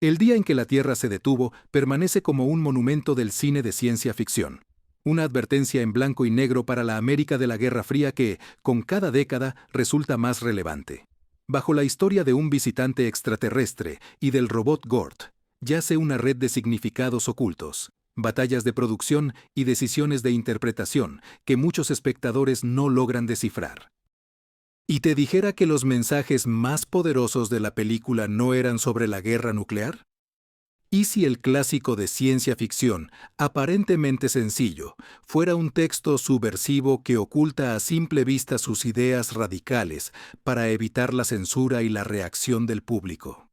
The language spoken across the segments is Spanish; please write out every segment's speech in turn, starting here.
El día en que la Tierra se detuvo permanece como un monumento del cine de ciencia ficción. Una advertencia en blanco y negro para la América de la Guerra Fría que, con cada década, resulta más relevante. Bajo la historia de un visitante extraterrestre y del robot Gort, yace una red de significados ocultos, batallas de producción y decisiones de interpretación que muchos espectadores no logran descifrar. ¿Y te dijera que los mensajes más poderosos de la película no eran sobre la guerra nuclear? ¿Y si el clásico de ciencia ficción, aparentemente sencillo, fuera un texto subversivo que oculta a simple vista sus ideas radicales para evitar la censura y la reacción del público?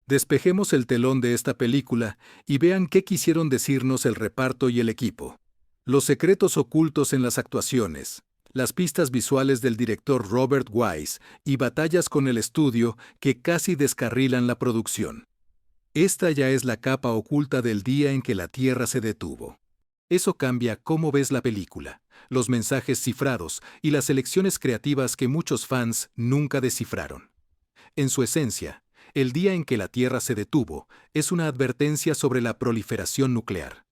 Despejemos el telón de esta película y vean qué quisieron decirnos el reparto y el equipo. Los secretos ocultos en las actuaciones, las pistas visuales del director Robert Wise y batallas con el estudio que casi descarrilan la producción. Esta ya es la capa oculta del día en que la Tierra se detuvo. Eso cambia cómo ves la película, los mensajes cifrados y las elecciones creativas que muchos fans nunca descifraron. En su esencia, el día en que la Tierra se detuvo es una advertencia sobre la proliferación nuclear.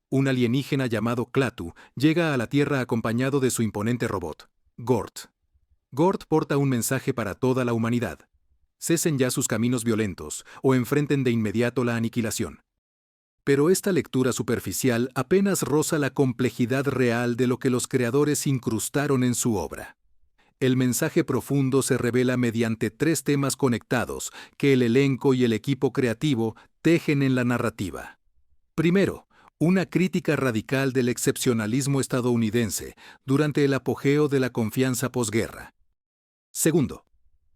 Un alienígena llamado Klaatu llega a la Tierra acompañado de su imponente robot, Gort. Gort porta un mensaje para toda la humanidad. Cesen ya sus caminos violentos o enfrenten de inmediato la aniquilación. Pero esta lectura superficial apenas roza la complejidad real de lo que los creadores incrustaron en su obra. El mensaje profundo se revela mediante 3 temas conectados que el elenco y el equipo creativo tejen en la narrativa. Primero, una crítica radical del excepcionalismo estadounidense durante el apogeo de la confianza posguerra. Segundo,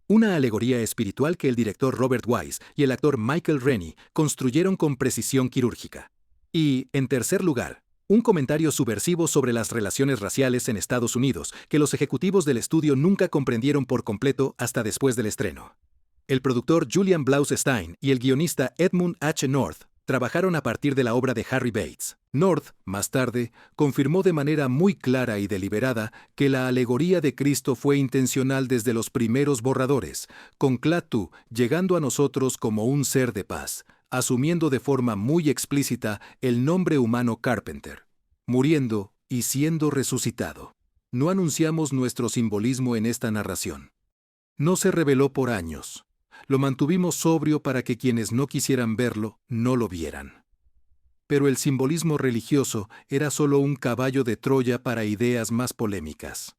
una alegoría espiritual que el director Robert Wise y el actor Michael Rennie construyeron con precisión quirúrgica. Y, en tercer lugar, un comentario subversivo sobre las relaciones raciales en Estados Unidos que los ejecutivos del estudio nunca comprendieron por completo hasta después del estreno. El productor Julian Blaustein y el guionista Edmund H. North trabajaron a partir de la obra de Harry Bates. North, más tarde, confirmó de manera muy clara y deliberada que la alegoría de Cristo fue intencional desde los primeros borradores, con Klaatu llegando a nosotros como un ser de paz, asumiendo de forma muy explícita el nombre humano Carpenter, muriendo y siendo resucitado. No anunciamos nuestro simbolismo en esta narración. No se reveló por años. Lo mantuvimos sobrio para que quienes no quisieran verlo, no lo vieran. Pero el simbolismo religioso era solo un caballo de Troya para ideas más polémicas.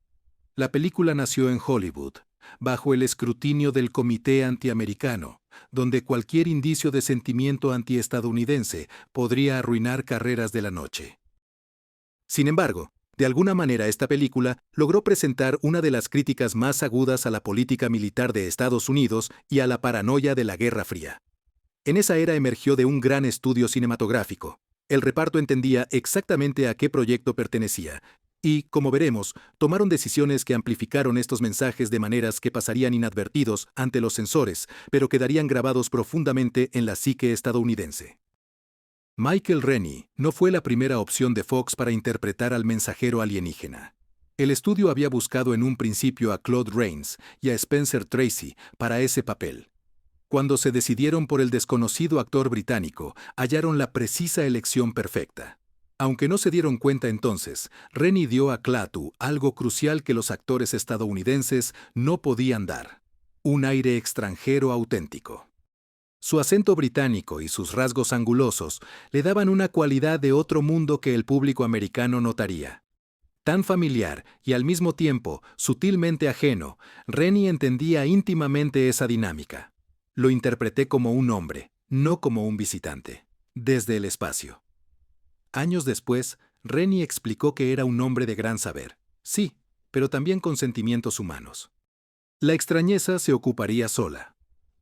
La película nació en Hollywood, bajo el escrutinio del Comité Antiamericano, donde cualquier indicio de sentimiento antiestadounidense podría arruinar carreras de la noche. Sin embargo, de alguna manera esta película logró presentar una de las críticas más agudas a la política militar de Estados Unidos y a la paranoia de la Guerra Fría. En esa era emergió de un gran estudio cinematográfico. El reparto entendía exactamente a qué proyecto pertenecía, y, como veremos, tomaron decisiones que amplificaron estos mensajes de maneras que pasarían inadvertidos ante los censores, pero quedarían grabados profundamente en la psique estadounidense. Michael Rennie no fue la primera opción de Fox para interpretar al mensajero alienígena. El estudio había buscado en un principio a Claude Rains y a Spencer Tracy para ese papel. Cuando se decidieron por el desconocido actor británico, hallaron la precisa elección perfecta. Aunque no se dieron cuenta entonces, Rennie dio a Klaatu algo crucial que los actores estadounidenses no podían dar: un aire extranjero auténtico. Su acento británico y sus rasgos angulosos le daban una cualidad de otro mundo que el público americano notaría. Tan familiar y al mismo tiempo sutilmente ajeno, Rennie entendía íntimamente esa dinámica. Lo interpreté como un hombre, no como un visitante, desde el espacio. Años después, Rennie explicó que era un hombre de gran saber, sí, pero también con sentimientos humanos. La extrañeza se ocuparía sola.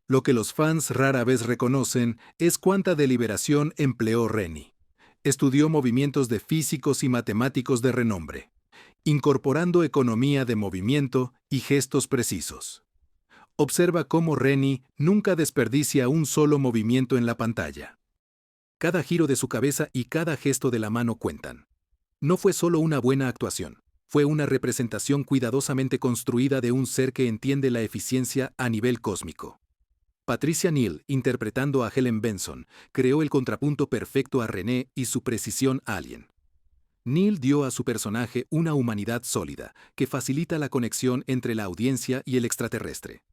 Lo que los fans rara vez reconocen es cuánta deliberación empleó Rennie. Estudió movimientos de físicos y matemáticos de renombre, incorporando economía de movimiento y gestos precisos. Observa cómo Rennie nunca desperdicia un solo movimiento en la pantalla. Cada giro de su cabeza y cada gesto de la mano cuentan. No fue solo una buena actuación, fue una representación cuidadosamente construida de un ser que entiende la eficiencia a nivel cósmico. Patricia Neal, interpretando a Helen Benson, creó el contrapunto perfecto a René y su precisión alien. Neal dio a su personaje una humanidad sólida, que facilita la conexión entre la audiencia y el extraterrestre.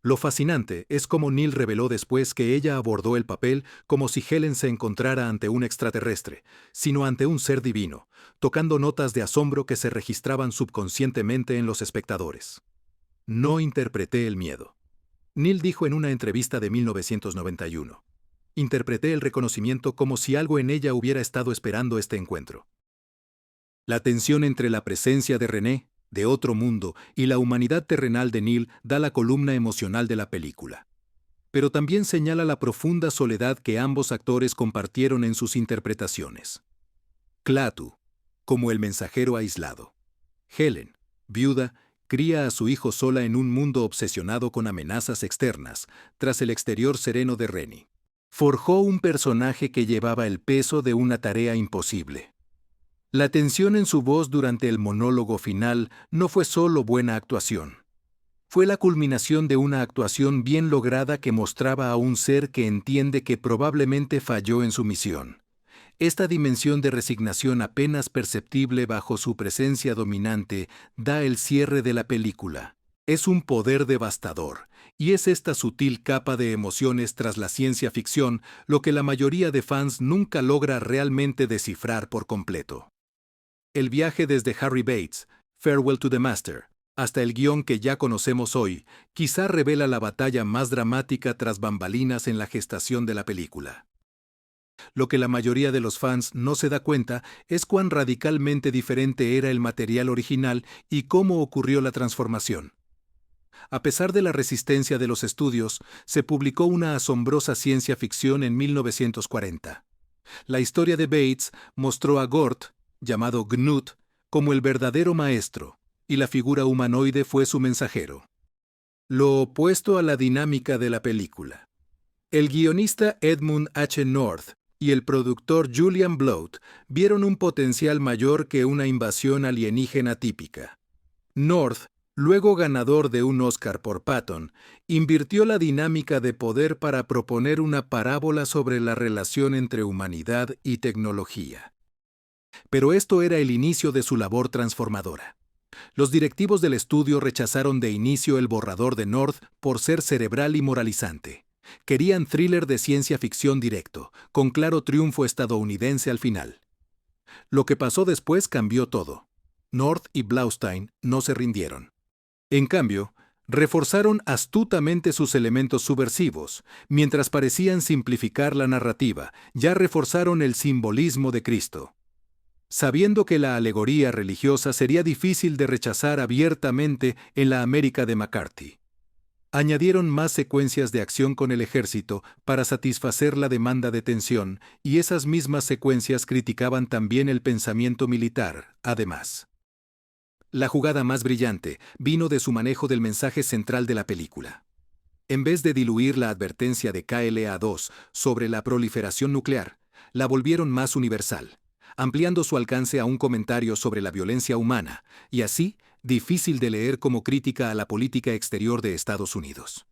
Lo fascinante es cómo Neal reveló después que ella abordó el papel como si Helen se encontrara ante un extraterrestre, sino ante un ser divino, tocando notas de asombro que se registraban subconscientemente en los espectadores. No interpreté el miedo. Neal dijo en una entrevista de 1991. Interpreté el reconocimiento como si algo en ella hubiera estado esperando este encuentro. La tensión entre la presencia de René, de otro mundo, y la humanidad terrenal de Neal da la columna emocional de la película. Pero también señala la profunda soledad que ambos actores compartieron en sus interpretaciones. Klaatu, como el mensajero aislado. Helen, viuda, cría a su hijo sola en un mundo obsesionado con amenazas externas, tras el exterior sereno de Rennie. Forjó un personaje que llevaba el peso de una tarea imposible. La tensión en su voz durante el monólogo final no fue solo buena actuación. Fue la culminación de una actuación bien lograda que mostraba a un ser que entiende que probablemente falló en su misión. Esta dimensión de resignación apenas perceptible bajo su presencia dominante da el cierre de la película. Es un poder devastador, y es esta sutil capa de emociones tras la ciencia ficción lo que la mayoría de fans nunca logra realmente descifrar por completo. El viaje desde Harry Bates, Farewell to the Master, hasta el guión que ya conocemos hoy, quizá revela la batalla más dramática tras bambalinas en la gestación de la película. Lo que la mayoría de los fans no se da cuenta es cuán radicalmente diferente era el material original y cómo ocurrió la transformación. A pesar de la resistencia de los estudios, se publicó una asombrosa ciencia ficción en 1940. La historia de Bates mostró a Gort, llamado Gnut, como el verdadero maestro, y la figura humanoide fue su mensajero. Lo opuesto a la dinámica de la película. El guionista Edmund H. North y el productor Julian Bloat vieron un potencial mayor que una invasión alienígena típica. North, luego ganador de un Oscar por Patton, invirtió la dinámica de poder para proponer una parábola sobre la relación entre humanidad y tecnología. Pero esto era el inicio de su labor transformadora. Los directivos del estudio rechazaron de inicio el borrador de North por ser cerebral y moralizante. Querían thriller de ciencia ficción directo, con claro triunfo estadounidense al final. Lo que pasó después cambió todo. North y Blaustein no se rindieron. En cambio, reforzaron astutamente sus elementos subversivos, mientras parecían simplificar la narrativa, ya reforzaron el simbolismo de Cristo. Sabiendo que la alegoría religiosa sería difícil de rechazar abiertamente en la América de McCarthy. Añadieron más secuencias de acción con el ejército para satisfacer la demanda de tensión, y esas mismas secuencias criticaban también el pensamiento militar, además. La jugada más brillante vino de su manejo del mensaje central de la película. En vez de diluir la advertencia de KLA-2 sobre la proliferación nuclear, la volvieron más universal, ampliando su alcance a un comentario sobre la violencia humana, y así, difícil de leer como crítica a la política exterior de Estados Unidos.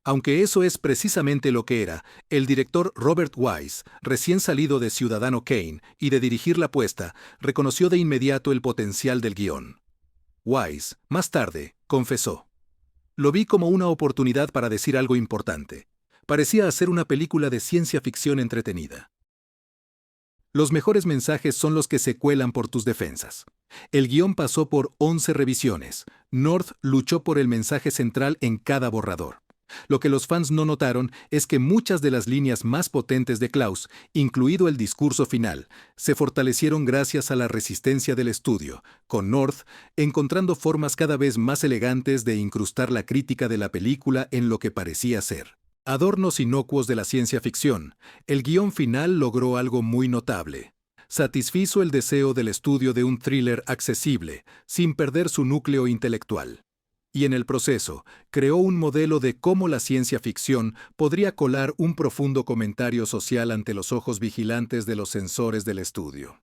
Aunque eso es precisamente lo que era, el director Robert Wise, recién salido de Ciudadano Kane y de dirigir la apuesta, reconoció de inmediato el potencial del guión. Wise, más tarde, confesó: "Lo vi como una oportunidad para decir algo importante. Parecía hacer una película de ciencia ficción entretenida". Los mejores mensajes son los que se cuelan por tus defensas. El guión pasó por 11 revisiones. North luchó por el mensaje central en cada borrador. Lo que los fans no notaron es que muchas de las líneas más potentes de Klaus, incluido el discurso final, se fortalecieron gracias a la resistencia del estudio, con North encontrando formas cada vez más elegantes de incrustar la crítica de la película en lo que parecía ser adornos inocuos de la ciencia ficción. El guión final logró algo muy notable. Satisfizo el deseo del estudio de un thriller accesible, sin perder su núcleo intelectual. Y en el proceso, creó un modelo de cómo la ciencia ficción podría colar un profundo comentario social ante los ojos vigilantes de los sensores del estudio.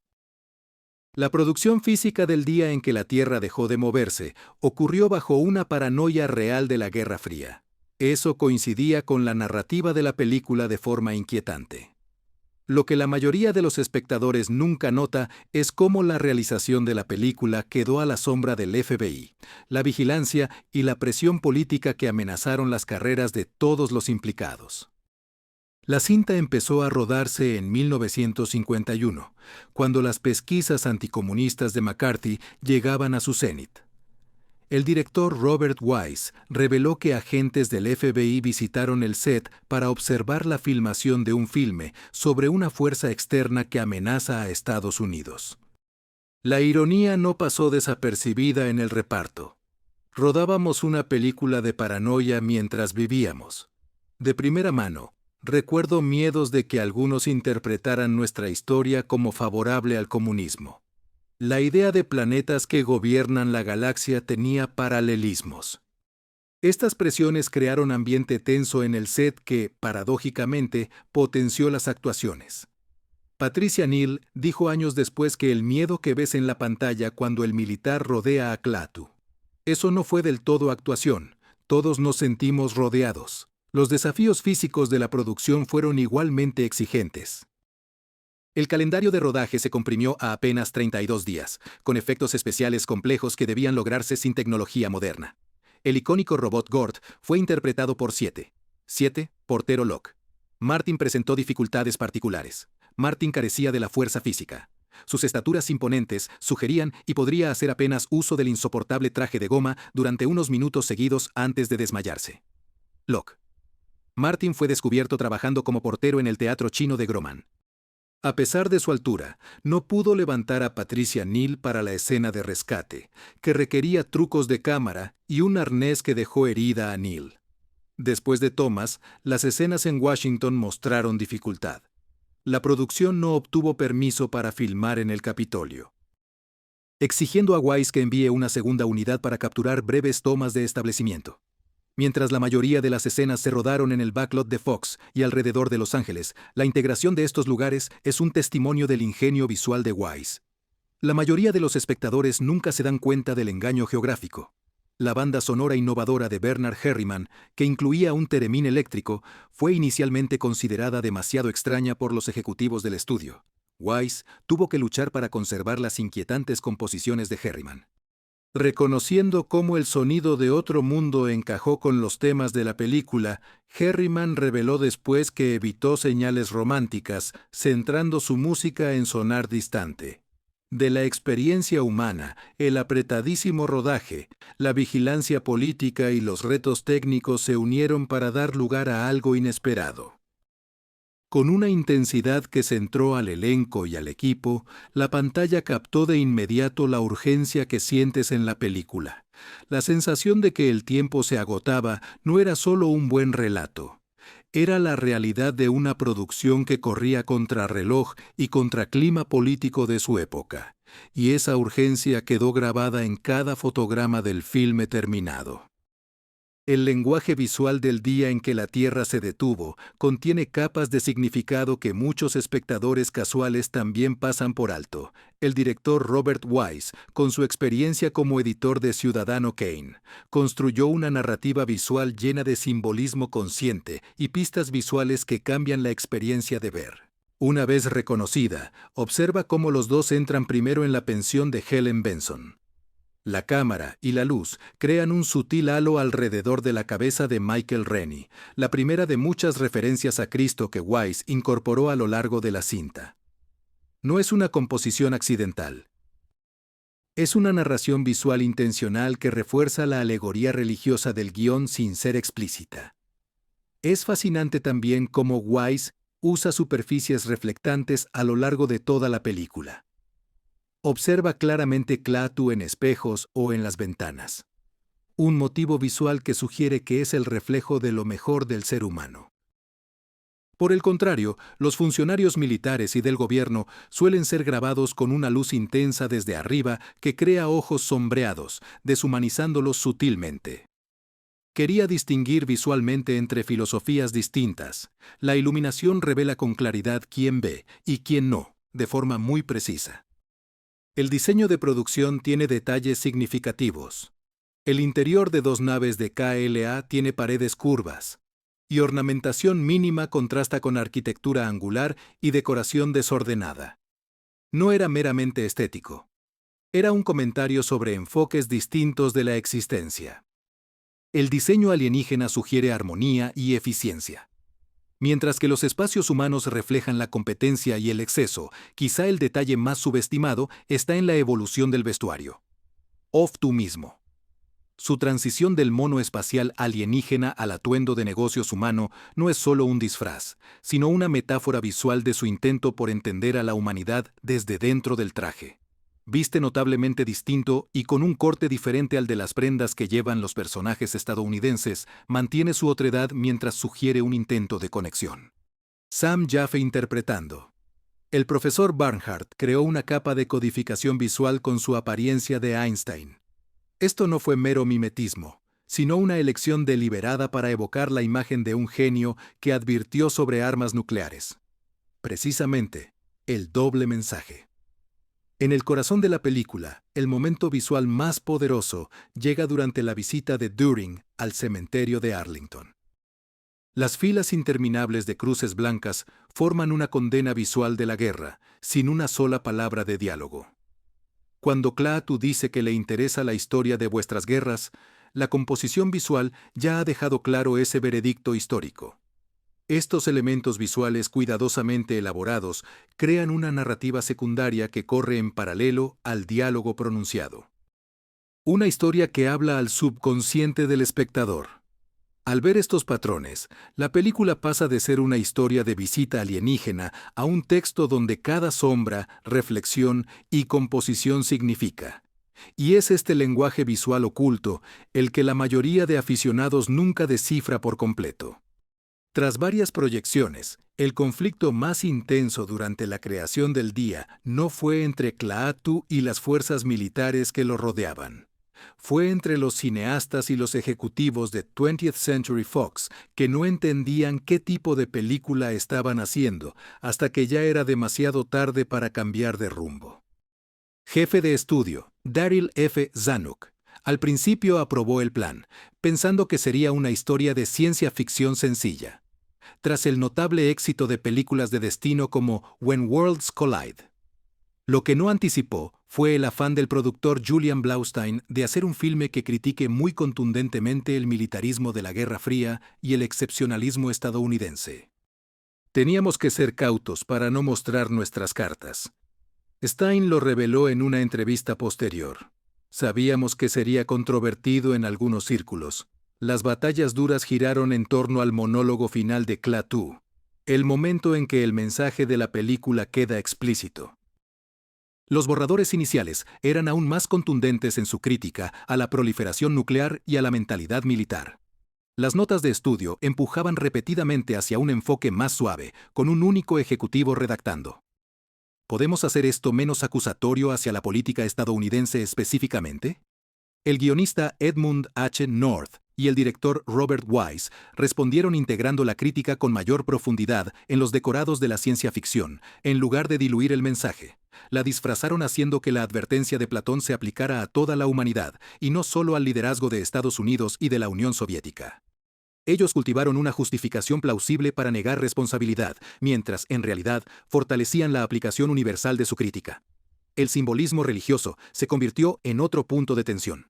La producción física del día en que la Tierra dejó de moverse ocurrió bajo una paranoia real de la Guerra Fría. Eso coincidía con la narrativa de la película de forma inquietante. Lo que la mayoría de los espectadores nunca nota es cómo la realización de la película quedó a la sombra del FBI, la vigilancia y la presión política que amenazaron las carreras de todos los implicados. La cinta empezó a rodarse en 1951, cuando las pesquisas anticomunistas de McCarthy llegaban a su cenit. El director Robert Wise reveló que agentes del FBI visitaron el set para observar la filmación de un filme sobre una fuerza externa que amenaza a Estados Unidos. La ironía no pasó desapercibida en el reparto. Rodábamos una película de paranoia mientras vivíamos. De primera mano, recuerdo miedos de que algunos interpretaran nuestra historia como favorable al comunismo. La idea de planetas que gobiernan la galaxia tenía paralelismos. Estas presiones crearon ambiente tenso en el set que, paradójicamente, potenció las actuaciones. Patricia Neal dijo años después que el miedo que ves en la pantalla cuando el militar rodea a Klaatu. Eso no fue del todo actuación, todos nos sentimos rodeados. Los desafíos físicos de la producción fueron igualmente exigentes. El calendario de rodaje se comprimió a apenas 32 días, con efectos especiales complejos que debían lograrse sin tecnología moderna. El icónico robot Gord fue interpretado por 7, portero Locke. Martin presentó dificultades particulares. Martin carecía de la fuerza física. Sus estaturas imponentes sugerían y podría hacer apenas uso del insoportable traje de goma durante unos minutos seguidos antes de desmayarse. Locke. Martin fue descubierto trabajando como portero en el teatro chino de Grumman. A pesar de su altura, no pudo levantar a Patricia Neal para la escena de rescate, que requería trucos de cámara y un arnés que dejó herida a Neal. Después de tomas, las escenas en Washington mostraron dificultad. La producción no obtuvo permiso para filmar en el Capitolio, exigiendo a Wise que envíe una segunda unidad para capturar breves tomas de establecimiento. Mientras la mayoría de las escenas se rodaron en el backlot de Fox y alrededor de Los Ángeles, la integración de estos lugares es un testimonio del ingenio visual de Wise. La mayoría de los espectadores nunca se dan cuenta del engaño geográfico. La banda sonora innovadora de Bernard Herrmann, que incluía un teremín eléctrico, fue inicialmente considerada demasiado extraña por los ejecutivos del estudio. Wise tuvo que luchar para conservar las inquietantes composiciones de Herrmann. Reconociendo cómo el sonido de Otro Mundo encajó con los temas de la película, Herrmann reveló después que evitó señales románticas, centrando su música en sonar distante. De la experiencia humana, el apretadísimo rodaje, la vigilancia política y los retos técnicos se unieron para dar lugar a algo inesperado. Con una intensidad que centró al elenco y al equipo, la pantalla captó de inmediato la urgencia que sientes en la película. La sensación de que el tiempo se agotaba no era solo un buen relato. Era la realidad de una producción que corría contra reloj y contra clima político de su época. Y esa urgencia quedó grabada en cada fotograma del filme terminado. El lenguaje visual del día en que la Tierra se detuvo contiene capas de significado que muchos espectadores casuales también pasan por alto. El director Robert Wise, con su experiencia como editor de Ciudadano Kane, construyó una narrativa visual llena de simbolismo consciente y pistas visuales que cambian la experiencia de ver. Una vez reconocida, observa cómo los dos entran primero en la pensión de Helen Benson. La cámara y la luz crean un sutil halo alrededor de la cabeza de Michael Rennie, la primera de muchas referencias a Cristo que Wise incorporó a lo largo de la cinta. No es una composición accidental. Es una narración visual intencional que refuerza la alegoría religiosa del guión sin ser explícita. Es fascinante también cómo Wise usa superficies reflectantes a lo largo de toda la película. Observa claramente Klaatu en espejos o en las ventanas. Un motivo visual que sugiere que es el reflejo de lo mejor del ser humano. Por el contrario, los funcionarios militares y del gobierno suelen ser grabados con una luz intensa desde arriba que crea ojos sombreados, deshumanizándolos sutilmente. Quería distinguir visualmente entre filosofías distintas. La iluminación revela con claridad quién ve y quién no, de forma muy precisa. El diseño de producción tiene detalles significativos. El interior de dos naves de KLA tiene paredes curvas, y ornamentación mínima contrasta con arquitectura angular y decoración desordenada. No era meramente estético. Era un comentario sobre enfoques distintos de la existencia. El diseño alienígena sugiere armonía y eficiencia. Mientras que los espacios humanos reflejan la competencia y el exceso, quizá el detalle más subestimado está en la evolución del vestuario. Off tú mismo. Su transición del mono espacial alienígena al atuendo de negocios humano no es solo un disfraz, sino una metáfora visual de su intento por entender a la humanidad desde dentro del traje. Viste notablemente distinto y con un corte diferente al de las prendas que llevan los personajes estadounidenses, mantiene su otredad mientras sugiere un intento de conexión. Sam Jaffe interpretando. El profesor Barnhart creó una capa de codificación visual con su apariencia de Einstein. Esto no fue mero mimetismo, sino una elección deliberada para evocar la imagen de un genio que advirtió sobre armas nucleares. Precisamente, el doble mensaje. En el corazón de la película, el momento visual más poderoso llega durante la visita de Turing al cementerio de Arlington. Las filas interminables de cruces blancas forman una condena visual de la guerra, sin una sola palabra de diálogo. Cuando Klaatu dice que le interesa la historia de vuestras guerras, la composición visual ya ha dejado claro ese veredicto histórico. Estos elementos visuales cuidadosamente elaborados crean una narrativa secundaria que corre en paralelo al diálogo pronunciado. Una historia que habla al subconsciente del espectador. Al ver estos patrones, la película pasa de ser una historia de visita alienígena a un texto donde cada sombra, reflexión y composición significa. Y es este lenguaje visual oculto el que la mayoría de aficionados nunca descifra por completo. Tras varias proyecciones, el conflicto más intenso durante la creación del día no fue entre Klaatu y las fuerzas militares que lo rodeaban. Fue entre los cineastas y los ejecutivos de 20th Century Fox que no entendían qué tipo de película estaban haciendo hasta que ya era demasiado tarde para cambiar de rumbo. Jefe de estudio, Daryl F. Zanuck, al principio aprobó el plan, pensando que sería una historia de ciencia ficción sencilla. Tras el notable éxito de películas de destino como When Worlds Collide. Lo que no anticipó fue el afán del productor Julian Blaustein de hacer un filme que critique muy contundentemente el militarismo de la Guerra Fría y el excepcionalismo estadounidense. Teníamos que ser cautos para no mostrar nuestras cartas. Stein lo reveló en una entrevista posterior. Sabíamos que sería controvertido en algunos círculos. Las batallas duras giraron en torno al monólogo final de Klaatu, el momento en que el mensaje de la película queda explícito. Los borradores iniciales eran aún más contundentes en su crítica a la proliferación nuclear y a la mentalidad militar. Las notas de estudio empujaban repetidamente hacia un enfoque más suave, con un único ejecutivo redactando. ¿Podemos hacer esto menos acusatorio hacia la política estadounidense específicamente? El guionista Edmund H. North y el director Robert Wise respondieron integrando la crítica con mayor profundidad en los decorados de la ciencia ficción, en lugar de diluir el mensaje. La disfrazaron haciendo que la advertencia de Platón se aplicara a toda la humanidad, y no solo al liderazgo de Estados Unidos y de la Unión Soviética. Ellos cultivaron una justificación plausible para negar responsabilidad, mientras, en realidad, fortalecían la aplicación universal de su crítica. El simbolismo religioso se convirtió en otro punto de tensión.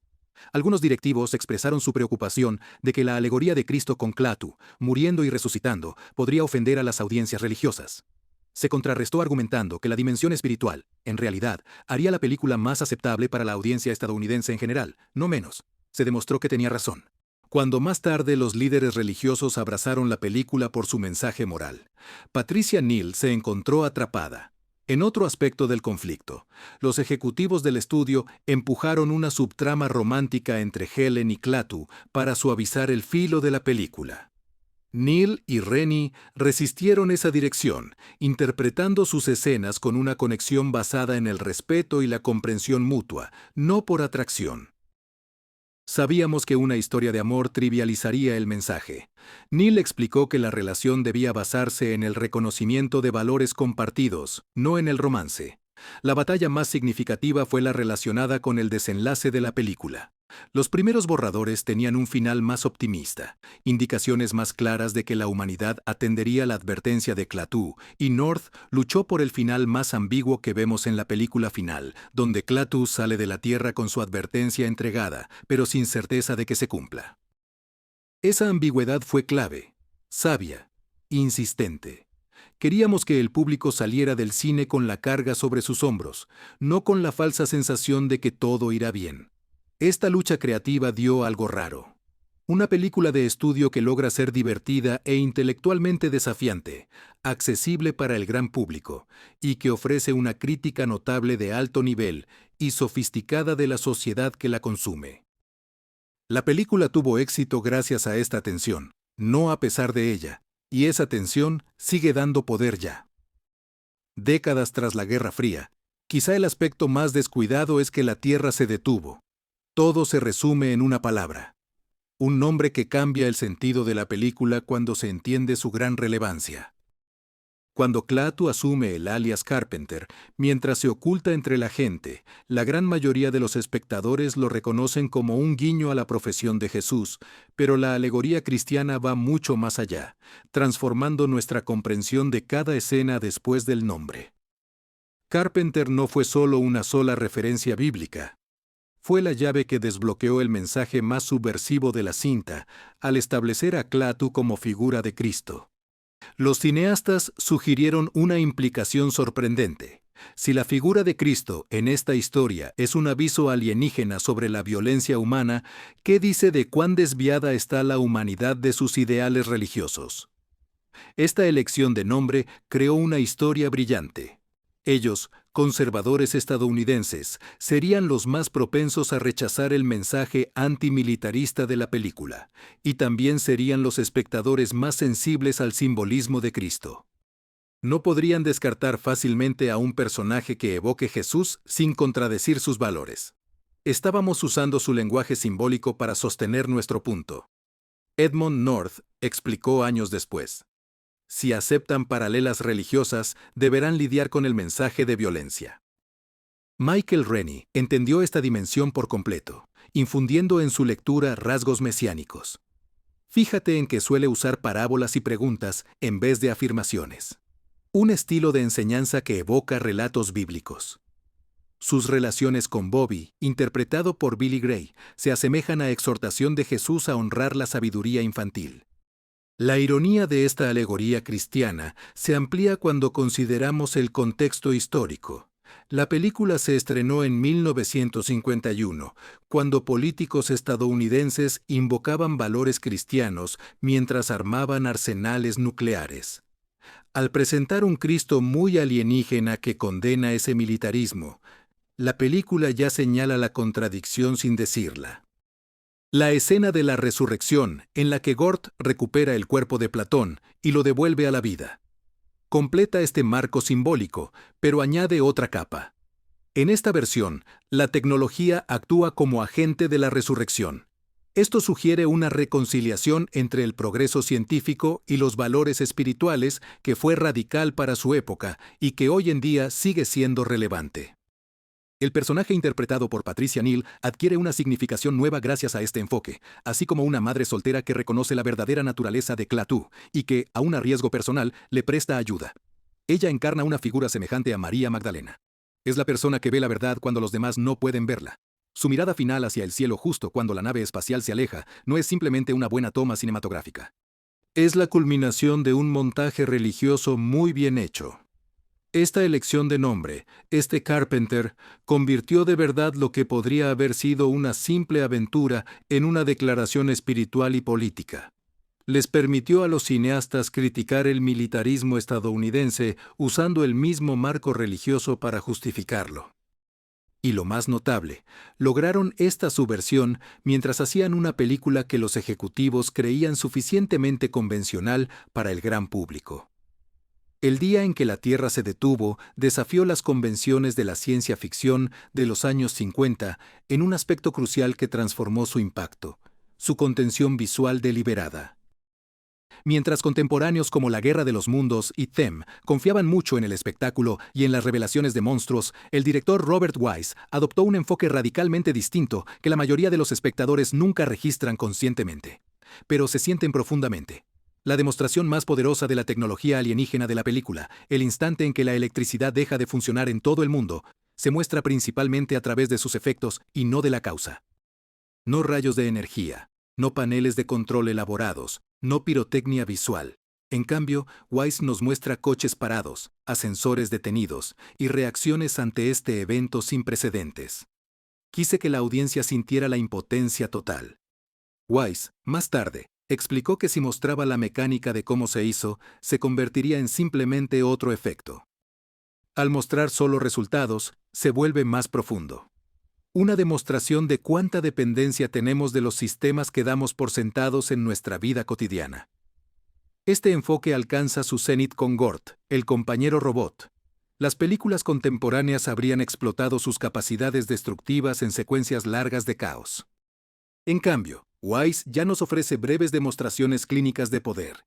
Algunos directivos expresaron su preocupación de que la alegoría de Cristo con Klaatu, muriendo y resucitando, podría ofender a las audiencias religiosas. Se contrarrestó argumentando que la dimensión espiritual, en realidad, haría la película más aceptable para la audiencia estadounidense en general, no menos. Se demostró que tenía razón. Cuando más tarde los líderes religiosos abrazaron la película por su mensaje moral, Patricia Neal se encontró atrapada. En otro aspecto del conflicto, los ejecutivos del estudio empujaron una subtrama romántica entre Helen y Klaatu para suavizar el filo de la película. Neal y Rennie resistieron esa dirección, interpretando sus escenas con una conexión basada en el respeto y la comprensión mutua, no por atracción. Sabíamos que una historia de amor trivializaría el mensaje. Neal explicó que la relación debía basarse en el reconocimiento de valores compartidos, no en el romance. La batalla más significativa fue la relacionada con el desenlace de la película. Los primeros borradores tenían un final más optimista, indicaciones más claras de que la humanidad atendería la advertencia de Klaatu, y North luchó por el final más ambiguo que vemos en la película final, donde Klaatu sale de la Tierra con su advertencia entregada, pero sin certeza de que se cumpla. Esa ambigüedad fue clave, sabia, insistente. Queríamos que el público saliera del cine con la carga sobre sus hombros, no con la falsa sensación de que todo irá bien. Esta lucha creativa dio algo raro. Una película de estudio que logra ser divertida e intelectualmente desafiante, accesible para el gran público, y que ofrece una crítica notable de alto nivel y sofisticada de la sociedad que la consume. La película tuvo éxito gracias a esta tensión, no a pesar de ella, y esa tensión sigue dando poder ya. Décadas tras la Guerra Fría, quizá el aspecto más descuidado es que la Tierra se detuvo. Todo se resume en una palabra. Un nombre que cambia el sentido de la película cuando se entiende su gran relevancia. Cuando Klaatu asume el alias Carpenter, mientras se oculta entre la gente, la gran mayoría de los espectadores lo reconocen como un guiño a la profesión de Jesús, pero la alegoría cristiana va mucho más allá, transformando nuestra comprensión de cada escena después del nombre. Carpenter no fue solo una sola referencia bíblica. Fue la llave que desbloqueó el mensaje más subversivo de la cinta, al establecer a Klaatu como figura de Cristo. Los cineastas sugirieron una implicación sorprendente. Si la figura de Cristo en esta historia es un aviso alienígena sobre la violencia humana, ¿qué dice de cuán desviada está la humanidad de sus ideales religiosos? Esta elección de nombre creó una historia brillante. Ellos, conservadores estadounidenses, serían los más propensos a rechazar el mensaje antimilitarista de la película, y también serían los espectadores más sensibles al simbolismo de Cristo. No podrían descartar fácilmente a un personaje que evoque Jesús sin contradecir sus valores. Estábamos usando su lenguaje simbólico para sostener nuestro punto. Edmond North explicó años después. Si aceptan paralelas religiosas, deberán lidiar con el mensaje de violencia. Michael Rennie entendió esta dimensión por completo, infundiendo en su lectura rasgos mesiánicos. Fíjate en que suele usar parábolas y preguntas en vez de afirmaciones. Un estilo de enseñanza que evoca relatos bíblicos. Sus relaciones con Bobby, interpretado por Billy Gray, se asemejan a exhortación de Jesús a honrar la sabiduría infantil. La ironía de esta alegoría cristiana se amplía cuando consideramos el contexto histórico. La película se estrenó en 1951, cuando políticos estadounidenses invocaban valores cristianos mientras armaban arsenales nucleares. Al presentar un Cristo muy alienígena que condena ese militarismo, la película ya señala la contradicción sin decirla. La escena de la resurrección, en la que Gort recupera el cuerpo de Platón y lo devuelve a la vida. Completa este marco simbólico, pero añade otra capa. En esta versión, la tecnología actúa como agente de la resurrección. Esto sugiere una reconciliación entre el progreso científico y los valores espirituales que fue radical para su época y que hoy en día sigue siendo relevante. El personaje interpretado por Patricia Neal adquiere una significación nueva gracias a este enfoque, así como una madre soltera que reconoce la verdadera naturaleza de Klaatu y que, aun a riesgo personal, le presta ayuda. Ella encarna una figura semejante a María Magdalena. Es la persona que ve la verdad cuando los demás no pueden verla. Su mirada final hacia el cielo justo cuando la nave espacial se aleja no es simplemente una buena toma cinematográfica. Es la culminación de un montaje religioso muy bien hecho. Esta elección de nombre, este Carpenter, convirtió de verdad lo que podría haber sido una simple aventura en una declaración espiritual y política. Les permitió a los cineastas criticar el militarismo estadounidense usando el mismo marco religioso para justificarlo. Y lo más notable, lograron esta subversión mientras hacían una película que los ejecutivos creían suficientemente convencional para el gran público. El día en que la Tierra se detuvo desafió las convenciones de la ciencia ficción de los años 50 en un aspecto crucial que transformó su impacto, su contención visual deliberada. Mientras contemporáneos como La Guerra de los Mundos y Them confiaban mucho en el espectáculo y en las revelaciones de monstruos, el director Robert Wise adoptó un enfoque radicalmente distinto que la mayoría de los espectadores nunca registran conscientemente, pero se sienten profundamente. La demostración más poderosa de la tecnología alienígena de la película, el instante en que la electricidad deja de funcionar en todo el mundo, se muestra principalmente a través de sus efectos y no de la causa. No rayos de energía, no paneles de control elaborados, no pirotecnia visual. En cambio, Wise nos muestra coches parados, ascensores detenidos y reacciones ante este evento sin precedentes. Quise que la audiencia sintiera la impotencia total. Wise, más tarde, explicó que si mostraba la mecánica de cómo se hizo, se convertiría en simplemente otro efecto. Al mostrar solo resultados, se vuelve más profundo. Una demostración de cuánta dependencia tenemos de los sistemas que damos por sentados en nuestra vida cotidiana. Este enfoque alcanza su cenit con Gort, el compañero robot. Las películas contemporáneas habrían explotado sus capacidades destructivas en secuencias largas de caos. En cambio, Wise ya nos ofrece breves demostraciones clínicas de poder.